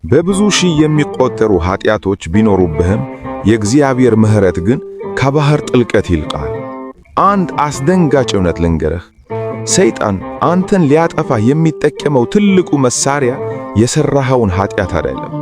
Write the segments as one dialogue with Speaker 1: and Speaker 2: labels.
Speaker 1: በብዙ ሺህ የሚቆጠሩ ኃጢአቶች ቢኖሩብህም የእግዚአብሔር ምሕረት ግን ከባህር ጥልቀት ይልቃል። አንድ አስደንጋጭ እውነት ልንገርህ፣ ሰይጣን አንተን ሊያጠፋህ የሚጠቀመው ትልቁ መሳሪያ የሠራኸውን ኃጢአት አይደለም።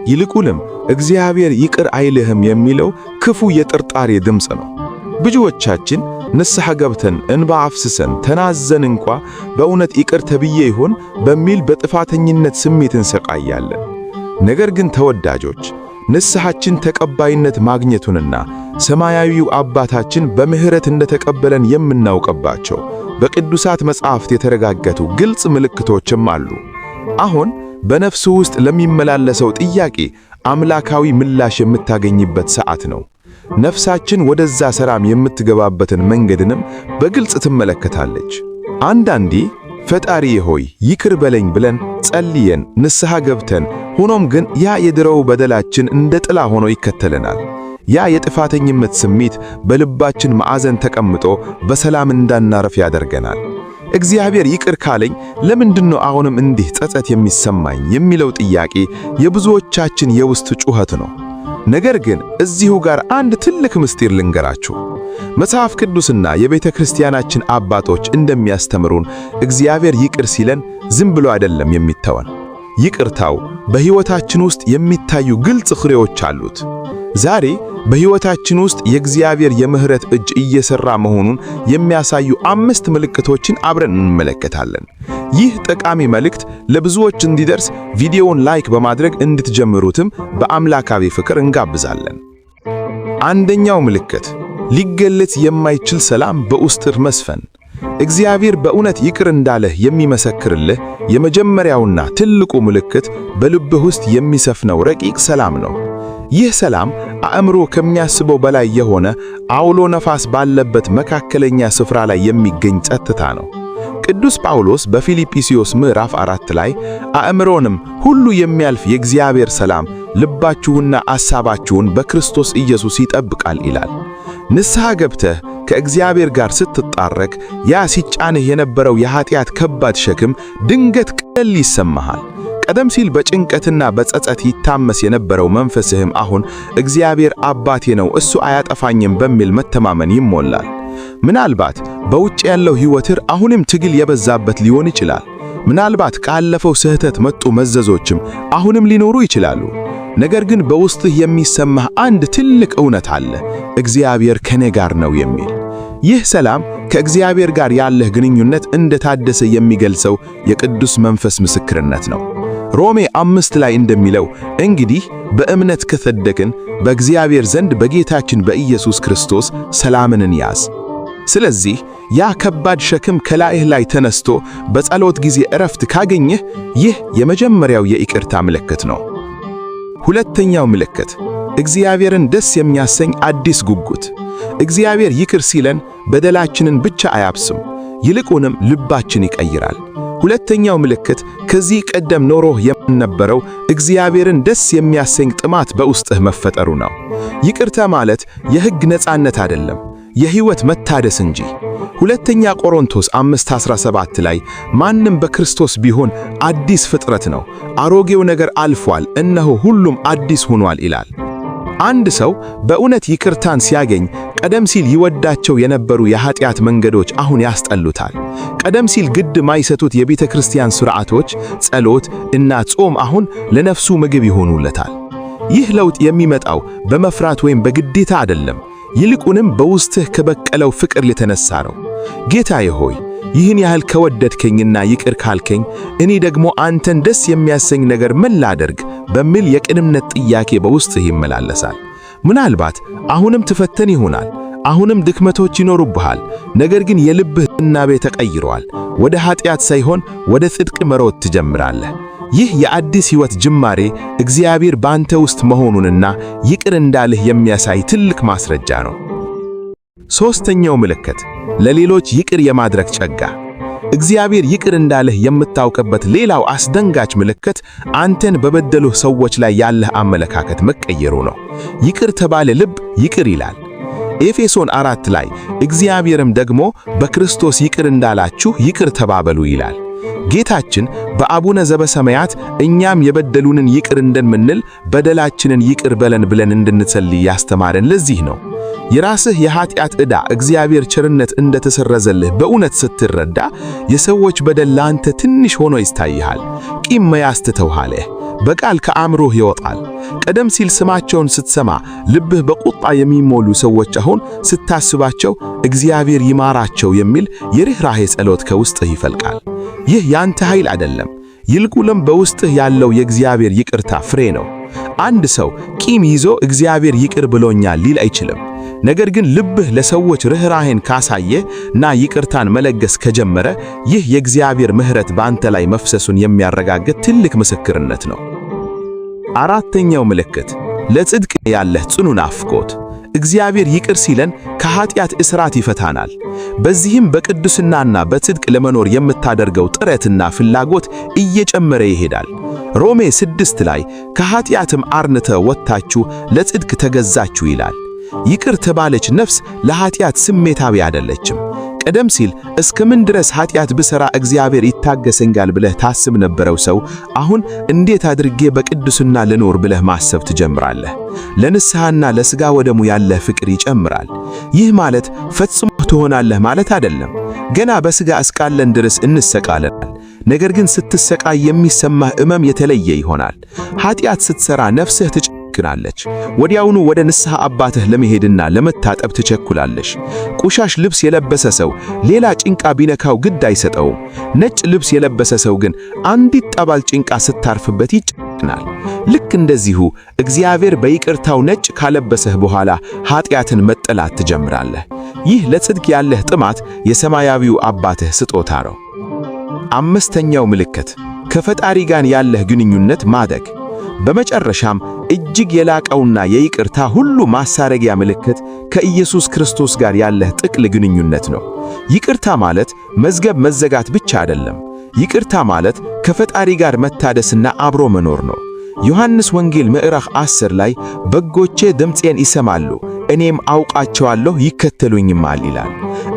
Speaker 1: ይልቁንም እግዚአብሔር ይቅር አይልህም የሚለው ክፉ የጥርጣሬ ድምፅ ነው። ብዙዎቻችን ንስሐ ገብተን እንባ አፍስሰን ተናዘን እንኳ በእውነት ይቅር ተብዬ ይሆን በሚል በጥፋተኝነት ስሜት እንሰቃያለን። ነገር ግን ተወዳጆች፣ ንስሐችን ተቀባይነት ማግኘቱንና ሰማያዊው አባታችን በምሕረት እንደተቀበለን የምናውቅባቸው በቅዱሳት መጻሕፍት የተረጋገጡ ግልጽ ምልክቶችም አሉ። አሁን በነፍሱ ውስጥ ለሚመላለሰው ጥያቄ አምላካዊ ምላሽ የምታገኝበት ሰዓት ነው። ነፍሳችን ወደዛ ሰላም የምትገባበትን መንገድንም በግልጽ ትመለከታለች። አንዳንዴ ፈጣሪዬ ሆይ ይቅር በለኝ ብለን ጸልየን ንስሐ ገብተን፣ ሆኖም ግን ያ የድሮው በደላችን እንደ ጥላ ሆኖ ይከተለናል። ያ የጥፋተኝነት ስሜት በልባችን ማዕዘን ተቀምጦ በሰላም እንዳናረፍ ያደርገናል። እግዚአብሔር ይቅር ካለኝ ለምንድነው አሁንም እንዲህ ጸጸት የሚሰማኝ የሚለው ጥያቄ የብዙዎቻችን የውስጥ ጩኸት ነው። ነገር ግን እዚሁ ጋር አንድ ትልቅ ምስጢር ልንገራችሁ። መጽሐፍ ቅዱስና የቤተ ክርስቲያናችን አባቶች እንደሚያስተምሩን እግዚአብሔር ይቅር ሲለን ዝም ብሎ አይደለም የሚተወን። ይቅርታው በሕይወታችን ውስጥ የሚታዩ ግልጽ ፍሬዎች አሉት። ዛሬ በሕይወታችን ውስጥ የእግዚአብሔር የምሕረት እጅ እየሠራ መሆኑን የሚያሳዩ 5 ምልክቶችን አብረን እንመለከታለን። ይህ ጠቃሚ መልእክት ለብዙዎች እንዲደርስ ቪዲዮውን ላይክ በማድረግ እንድትጀምሩትም በአምላካዊ ፍቅር እንጋብዛለን። አንደኛው ምልክት ሊገለጽ የማይችል ሰላም በውስጥህ መስፈን። እግዚአብሔር በእውነት ይቅር እንዳለህ የሚመሰክርልህ የመጀመሪያውና ትልቁ ምልክት በልብህ ውስጥ የሚሰፍነው ረቂቅ ሰላም ነው። ይህ ሰላም አእምሮ ከሚያስበው በላይ የሆነ አውሎ ነፋስ ባለበት መካከለኛ ስፍራ ላይ የሚገኝ ጸጥታ ነው። ቅዱስ ጳውሎስ በፊልጵስዩስ ምዕራፍ 4 ላይ አእምሮንም ሁሉ የሚያልፍ የእግዚአብሔር ሰላም ልባችሁና አሳባችሁን በክርስቶስ ኢየሱስ ይጠብቃል ይላል። ንስሐ ገብተህ ከእግዚአብሔር ጋር ስትጣረቅ ያ ሲጫንህ የነበረው የኃጢአት ከባድ ሸክም ድንገት ቀለል ይሰማሃል። ቀደም ሲል በጭንቀትና በጸጸት ይታመስ የነበረው መንፈስህም አሁን እግዚአብሔር አባቴ ነው እሱ አያጠፋኝም በሚል መተማመን ይሞላል። ምናልባት በውጭ ያለው ሕይወትህ አሁንም ትግል የበዛበት ሊሆን ይችላል። ምናልባት ካለፈው ስህተት መጡ መዘዞችም አሁንም ሊኖሩ ይችላሉ። ነገር ግን በውስጥህ የሚሰማህ አንድ ትልቅ እውነት አለ፣ እግዚአብሔር ከኔ ጋር ነው የሚል። ይህ ሰላም ከእግዚአብሔር ጋር ያለህ ግንኙነት እንደታደሰ የሚገልጸው የቅዱስ መንፈስ ምስክርነት ነው። ሮሜ 5 ላይ እንደሚለው እንግዲህ በእምነት ከጸደቅን በእግዚአብሔር ዘንድ በጌታችን በኢየሱስ ክርስቶስ ሰላምን እንያዝ። ስለዚህ ያ ከባድ ሸክም ከላይህ ላይ ተነስቶ በጸሎት ጊዜ ዕረፍት ካገኘህ ይህ የመጀመሪያው የይቅርታ ምልክት ነው። ሁለተኛው ምልክት እግዚአብሔርን ደስ የሚያሰኝ አዲስ ጉጉት። እግዚአብሔር ይቅር ሲለን በደላችንን ብቻ አያብስም፣ ይልቁንም ልባችን ይቀይራል። ሁለተኛው ምልክት ከዚህ ቀደም ኖሮህ የነበረው እግዚአብሔርን ደስ የሚያሰኝ ጥማት በውስጥህ መፈጠሩ ነው። ይቅርታ ማለት የሕግ ነፃነት አይደለም፣ የሕይወት መታደስ እንጂ። ሁለተኛ ቆሮንቶስ 5:17 ላይ ማንም በክርስቶስ ቢሆን አዲስ ፍጥረት ነው፣ አሮጌው ነገር አልፏል፣ እነሆ ሁሉም አዲስ ሆኗል ይላል። አንድ ሰው በእውነት ይቅርታን ሲያገኝ ቀደም ሲል ይወዳቸው የነበሩ የኃጢአት መንገዶች አሁን ያስጠሉታል። ቀደም ሲል ግድ ማይሰጡት የቤተ ክርስቲያን ሥርዓቶች፣ ጸሎት እና ጾም አሁን ለነፍሱ ምግብ ይሆኑለታል። ይህ ለውጥ የሚመጣው በመፍራት ወይም በግዴታ አይደለም፣ ይልቁንም በውስጥህ ከበቀለው ፍቅር የተነሳ ነው። ጌታዬ ሆይ ይህን ያህል ከወደድከኝና ይቅር ካልከኝ እኔ ደግሞ አንተን ደስ የሚያሰኝ ነገር ምን ላደርግ በሚል የቅንነት ጥያቄ በውስጥህ ይመላለሳል። ምናልባት አሁንም ትፈተን ይሆናል፣ አሁንም ድክመቶች ይኖሩብሃል። ነገር ግን የልብህ ዝናቤ ተቀይሯል። ወደ ኃጢአት ሳይሆን ወደ ጽድቅ መሮጥ ትጀምራለህ። ይህ የአዲስ ሕይወት ጅማሬ እግዚአብሔር ባንተ ውስጥ መሆኑንና ይቅር እንዳልህ የሚያሳይ ትልቅ ማስረጃ ነው። ሦስተኛው ምልክት ለሌሎች ይቅር የማድረግ ጸጋ። እግዚአብሔር ይቅር እንዳልህ የምታውቅበት ሌላው አስደንጋጭ ምልክት አንተን በበደሉህ ሰዎች ላይ ያለህ አመለካከት መቀየሩ ነው። ይቅር ተባለ ልብ ይቅር ይላል። ኤፌሶን 4 ላይ እግዚአብሔርም ደግሞ በክርስቶስ ይቅር እንዳላችሁ ይቅር ተባበሉ ይላል። ጌታችን በአቡነ ዘበሰማያት እኛም የበደሉንን ይቅር እንደምንል በደላችንን ይቅር በለን ብለን እንድንጸልይ ያስተማረን ለዚህ ነው። የራስህ የኃጢአት ዕዳ እግዚአብሔር ቸርነት እንደተሰረዘልህ በእውነት ስትረዳ የሰዎች በደል ላንተ ትንሽ ሆኖ ይታይሃል። ቂም መያዝ ትተውሃለህ። በቃል ከአእምሮህ ይወጣል። ቀደም ሲል ስማቸውን ስትሰማ ልብህ በቁጣ የሚሞሉ ሰዎች አሁን ስታስባቸው እግዚአብሔር ይማራቸው የሚል የርኅራኄ ጸሎት ከውስጥህ ይፈልቃል። ይህ ያንተ ኃይል አይደለም፣ ይልቁንም በውስጥህ ያለው የእግዚአብሔር ይቅርታ ፍሬ ነው። አንድ ሰው ቂም ይዞ እግዚአብሔር ይቅር ብሎኛል ሊል አይችልም። ነገር ግን ልብህ ለሰዎች ርኅራኄን ካሳየና ይቅርታን መለገስ ከጀመረ ይህ የእግዚአብሔር ምሕረት በአንተ ላይ መፍሰሱን የሚያረጋግጥ ትልቅ ምስክርነት ነው። አራተኛው ምልክት ለጽድቅ ያለህ ጽኑ ናፍቆት። እግዚአብሔር ይቅር ሲለን ከኃጢአት እስራት ይፈታናል። በዚህም በቅድስናና በጽድቅ ለመኖር የምታደርገው ጥረትና ፍላጎት እየጨመረ ይሄዳል። ሮሜ 6 ላይ ከኃጢአትም አርነት ወጥታችሁ ለጽድቅ ተገዛችሁ ይላል። ይቅር ተባለች ነፍስ ለኃጢአት ስሜታዊ አይደለችም። ቀደም ሲል እስከምን ድረስ ኃጢአት ብሠራ እግዚአብሔር ይታገሰኛል ብለህ ታስብ ነበረው ሰው አሁን እንዴት አድርጌ በቅድስና ልኖር ብለህ ማሰብ ትጀምራለህ። ለንስሐና ለሥጋ ወደሙ ያለህ ፍቅር ይጨምራል። ይህ ማለት ፈጽሞ ትሆናለህ ማለት አይደለም። ገና በሥጋ እስካለን ድረስ እንሰቃለናል። ነገር ግን ስትሰቃይ የሚሰማህ ሕመም የተለየ ይሆናል። ኃጢአት ስትሠራ ነፍስህ ትጨክናለች። ወዲያውኑ ወደ ንስሐ አባትህ ለመሄድና ለመታጠብ ትቸኩላለሽ። ቆሻሽ ልብስ የለበሰ ሰው ሌላ ጭንቃ ቢነካው ግድ አይሰጠውም። ነጭ ልብስ የለበሰ ሰው ግን አንዲት ጠባል ጭንቃ ስታርፍበት ይጨክናል። ልክ እንደዚሁ እግዚአብሔር በይቅርታው ነጭ ካለበሰህ በኋላ ኃጢአትን መጠላት ትጀምራለህ። ይህ ለጽድቅ ያለህ ጥማት የሰማያዊው አባትህ ስጦታ ነው። አምስተኛው ምልክት ከፈጣሪ ጋር ያለህ ግንኙነት ማደግ። በመጨረሻም እጅግ የላቀውና የይቅርታ ሁሉ ማሳረጊያ ምልክት ከኢየሱስ ክርስቶስ ጋር ያለህ ጥቅል ግንኙነት ነው። ይቅርታ ማለት መዝገብ መዘጋት ብቻ አይደለም። ይቅርታ ማለት ከፈጣሪ ጋር መታደስና አብሮ መኖር ነው። ዮሐንስ ወንጌል ምዕራፍ 10 ላይ በጎቼ ድምፄን ይሰማሉ፣ እኔም አውቃቸዋለሁ ይከተሉኝማል ይላል።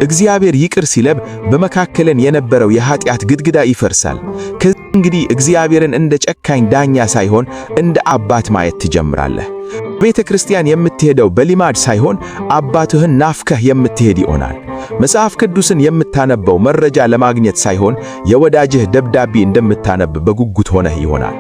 Speaker 1: እግዚአብሔር ይቅር ሲለብ በመካከለን የነበረው የኃጢአት ግድግዳ ይፈርሳል። ከእንግዲህ እግዚአብሔርን እንደ ጨካኝ ዳኛ ሳይሆን እንደ አባት ማየት ትጀምራለህ። ቤተ ክርስቲያን የምትሄደው በሊማድ ሳይሆን አባትህን ናፍከህ የምትሄድ ይሆናል። መጽሐፍ ቅዱስን የምታነበው መረጃ ለማግኘት ሳይሆን የወዳጅህ ደብዳቤ እንደምታነብ በጉጉት ሆነህ ይሆናል።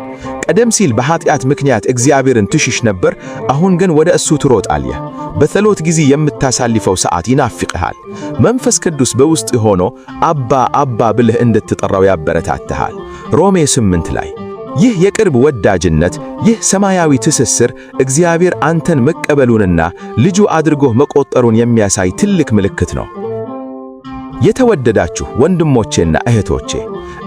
Speaker 1: ቀደም ሲል በኃጢአት ምክንያት እግዚአብሔርን ትሽሽ ነበር፣ አሁን ግን ወደ እሱ ትሮጣለህ። በጸሎት ጊዜ የምታሳልፈው ሰዓት ይናፍቅሃል። መንፈስ ቅዱስ በውስጥ ሆኖ አባ አባ ብለህ እንድትጠራው ያበረታታሃል። ሮሜ 8 ላይ ይህ የቅርብ ወዳጅነት፣ ይህ ሰማያዊ ትስስር እግዚአብሔር አንተን መቀበሉንና ልጁ አድርጎህ መቆጠሩን የሚያሳይ ትልቅ ምልክት ነው። የተወደዳችሁ ወንድሞቼና እህቶቼ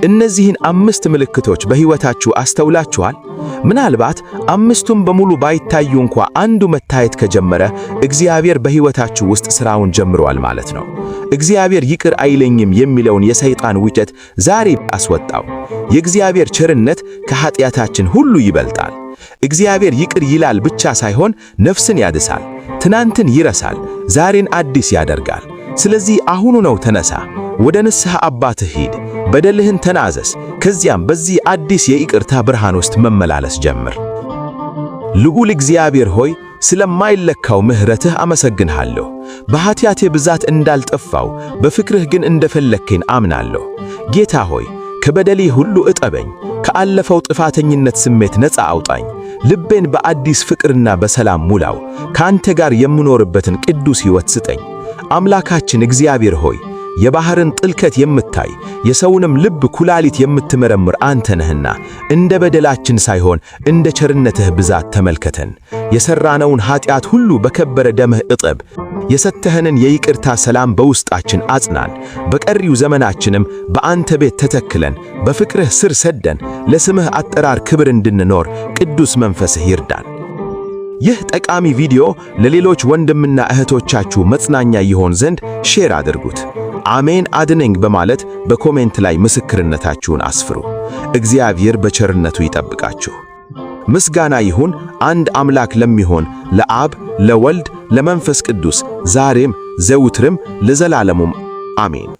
Speaker 1: እነዚህን 5 ምልክቶች በሕይወታችሁ አስተውላችኋል? ምናልባት 5ቱም በሙሉ ባይታዩ እንኳ አንዱ መታየት ከጀመረ እግዚአብሔር በሕይወታችሁ ውስጥ ሥራውን ጀምሯል ማለት ነው። እግዚአብሔር ይቅር አይለኝም የሚለውን የሰይጣን ውሸት ዛሬ አስወጣው። የእግዚአብሔር ቸርነት ከኃጢአታችን ሁሉ ይበልጣል። እግዚአብሔር ይቅር ይላል ብቻ ሳይሆን ነፍስን ያድሳል፣ ትናንትን ይረሳል፣ ዛሬን አዲስ ያደርጋል። ስለዚህ አሁኑ ነው ተነሳ፣ ወደ ንስሐ አባትህ ሂድ፣ በደልህን ተናዘዝ። ከዚያም በዚህ አዲስ የይቅርታ ብርሃን ውስጥ መመላለስ ጀምር። ልዑል እግዚአብሔር ሆይ ስለማይለካው ምሕረትህ አመሰግንሃለሁ። በኃጢአቴ ብዛት እንዳልጠፋው በፍቅርህ ግን እንደፈለግከኝ አምናለሁ። ጌታ ሆይ ከበደሌ ሁሉ እጠበኝ፣ ከአለፈው ጥፋተኝነት ስሜት ነፃ አውጣኝ። ልቤን በአዲስ ፍቅርና በሰላም ሙላው። ከአንተ ጋር የምኖርበትን ቅዱስ ሕይወት ስጠኝ። አምላካችን እግዚአብሔር ሆይ የባሕርን ጥልቀት የምታይ የሰውንም ልብ ኩላሊት የምትመረምር አንተ ነህና እንደ በደላችን ሳይሆን እንደ ቸርነትህ ብዛት ተመልከተን። የሠራነውን ኃጢአት ሁሉ በከበረ ደምህ እጠብ። የሰጠኸንን የይቅርታ ሰላም በውስጣችን አጽናን። በቀሪው ዘመናችንም በአንተ ቤት ተተክለን በፍቅርህ ስር ሰደን ለስምህ አጠራር ክብር እንድንኖር ቅዱስ መንፈስህ ይርዳን። ይህ ጠቃሚ ቪዲዮ ለሌሎች ወንድምና እህቶቻችሁ መጽናኛ ይሆን ዘንድ ሼር አድርጉት። አሜን አድነኝ በማለት በኮሜንት ላይ ምስክርነታችሁን አስፍሩ። እግዚአብሔር በቸርነቱ ይጠብቃችሁ። ምስጋና ይሁን አንድ አምላክ ለሚሆን ለአብ ለወልድ ለመንፈስ ቅዱስ ዛሬም ዘውትርም ለዘላለሙም አሜን።